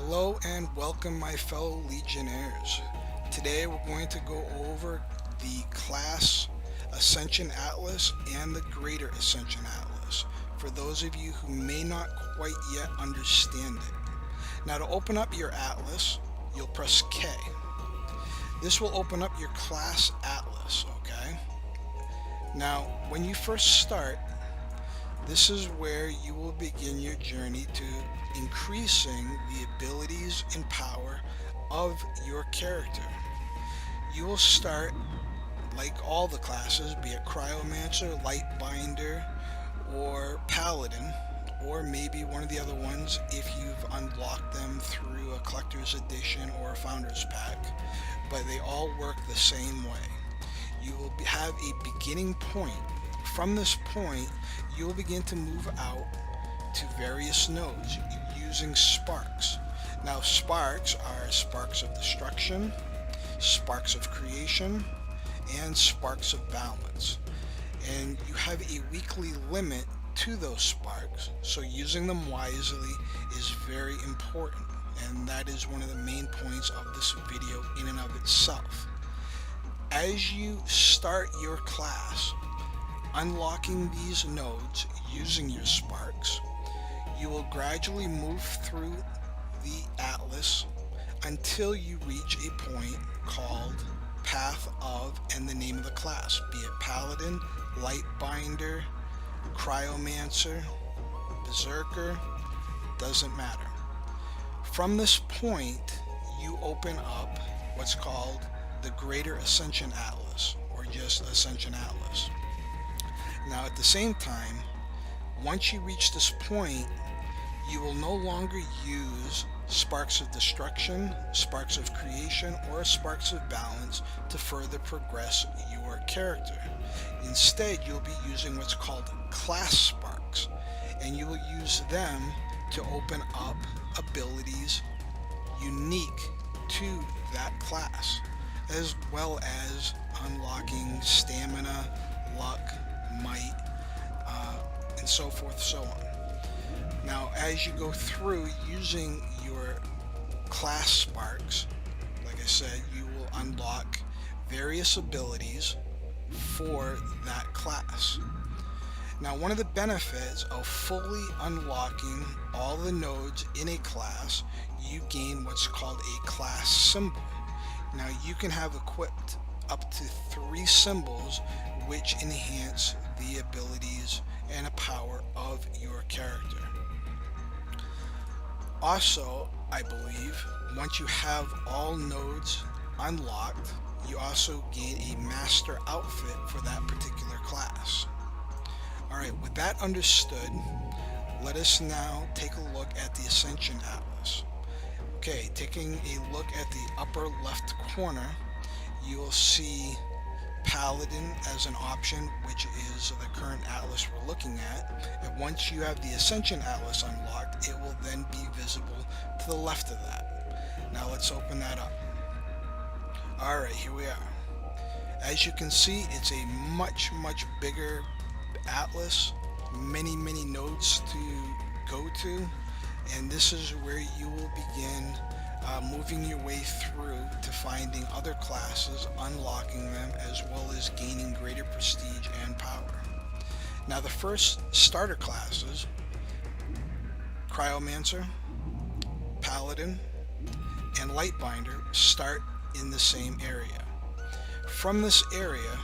Hello and welcome, my fellow Legionnaires. Today we're going to go over the class Ascension Atlas and the Greater Ascension Atlas for those of you who may not quite yet understand it. Now, to open up your Atlas, you'll press K. This will open up your class Atlas, okay? Now, when you first start, this is where you will begin your journey to increasing the abilities and power of your character. You will start like all the classes, be it Cryomancer, Lightbinder, or Paladin, or maybe one of the other ones if you've unlocked them through a collector's edition or a founder's pack, but they all work the same way. You will have a beginning point. From this point, you will begin to move out to various nodes using sparks. Now, sparks are sparks of destruction, sparks of creation, and sparks of balance. And you have a weekly limit to those sparks, so using them wisely is very important, and that is one of the main points of this video in and of itself. As you start your class, unlocking these nodes using your sparks, you will gradually move through the Atlas until you reach a point called Path of and the name of the class, be it Paladin, Lightbinder, Cryomancer, Berserker, doesn't matter. From this point, you open up what's called the Greater Ascension Atlas, or just Ascension Atlas. Now, at the same time, once you reach this point, you will no longer use sparks of destruction, sparks of creation, or sparks of balance to further progress your character. Instead, you'll be using what's called class sparks, and you will use them to open up abilities unique to that class, as well as unlocking stamina, luck, might, and so forth, so on. Now, as you go through using your class sparks, like I said, you will unlock various abilities for that class. Now, one of the benefits of fully unlocking all the nodes in a class, you gain what's called a class symbol. Now, you can have equipped up to 3 symbols which enhance the abilities and power of your character. Also, I believe, once you have all nodes unlocked, you also gain a master outfit for that particular class. Alright, with that understood, let us now take a look at the Ascension Atlas. Okay, taking a look at the upper left corner, you will see Paladin as an option, which is the current Atlas we're looking at. And once you have the Ascension Atlas unlocked, it will then be visible to the left of that. Now let's open that up. Alright, here we are. As you can see, it's a much bigger Atlas, many nodes to go to, and this is where you will begin moving your way through to finding other classes, unlocking them, as well as gaining greater prestige and power. Now, the first starter classes, Cryomancer, Paladin, and Lightbinder, start in the same area. From this area,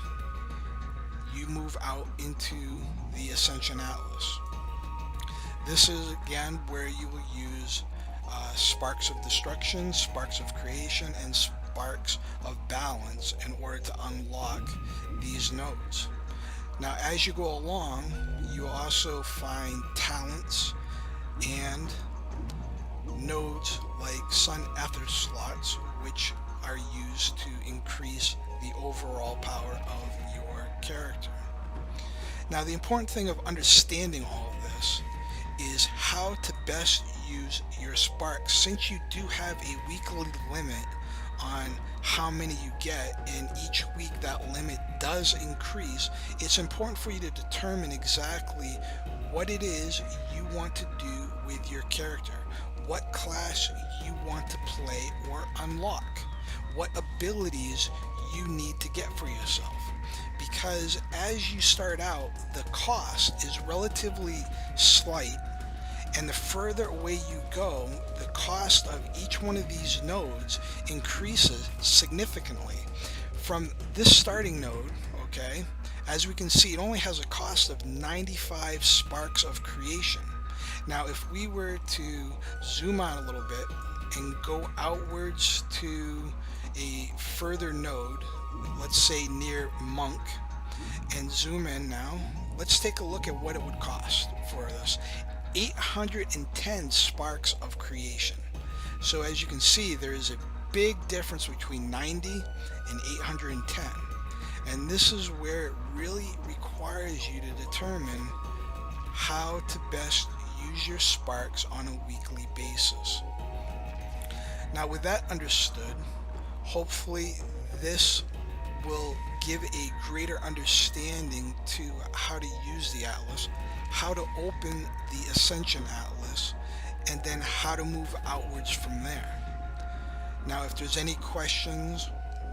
you move out into the Ascension Atlas. This is again where you will use sparks of destruction, sparks of creation, and sparks of balance in order to unlock these nodes. Now, as you go along, you will also find talents and nodes like Sun Ether slots, which are used to increase the overall power of your character. Now, the important thing of understanding all of this is how to best use your sparks. Since you do have a weekly limit on how many you get, and each week that limit does increase, it's important for you to determine exactly what it is you want to do with your character, what class you want to play or unlock, what abilities you need to get for yourself. Because as you start out, the cost is relatively slight, and the further away you go, the cost of each one of these nodes increases significantly. From this starting node, okay, as we can see, it only has a cost of 95 sparks of creation. Now, if we were to zoom out a little bit and go outwards to a further node, let's say near Monk, and zoom in now, let's take a look at what it would cost for this. 810 sparks of creation. So as you can see, there is a big difference between 90 and 810. And this is where it really requires you to determine how to best use your sparks on a weekly basis. Now, with that understood, hopefully this will give a greater understanding to how to use the Atlas, how to open the Ascension Atlas, and then how to move outwards from there. Now, if there's any questions,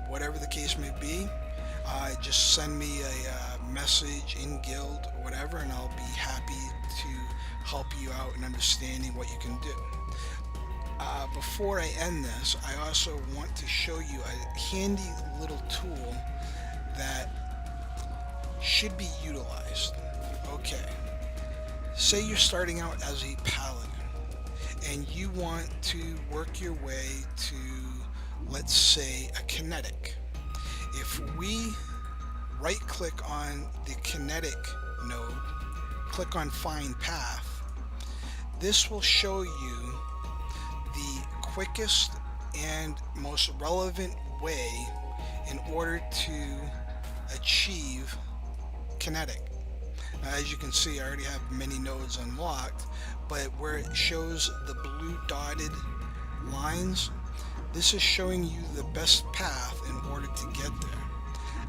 whatever the case may be, just send me a message in guild or whatever, and I'll be happy to help you out in understanding what you can do. Before I end this, I also want to show you a handy little tool that should be utilized. Okay, say you're starting out as a paladin and you want to work your way to, let's say, a kinetic. If we right click on the kinetic node, click on find path, this will show you the quickest and most relevant way in order to achieve kinetic. Now, as you can see, I already have many nodes unlocked, but where it shows the blue dotted lines, this is showing you the best path in order to get there.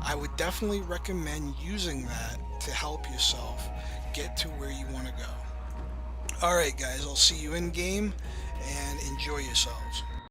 I would definitely recommend using that to help yourself get to where you want to go. Alright guys, I'll see you in game and enjoy yourselves.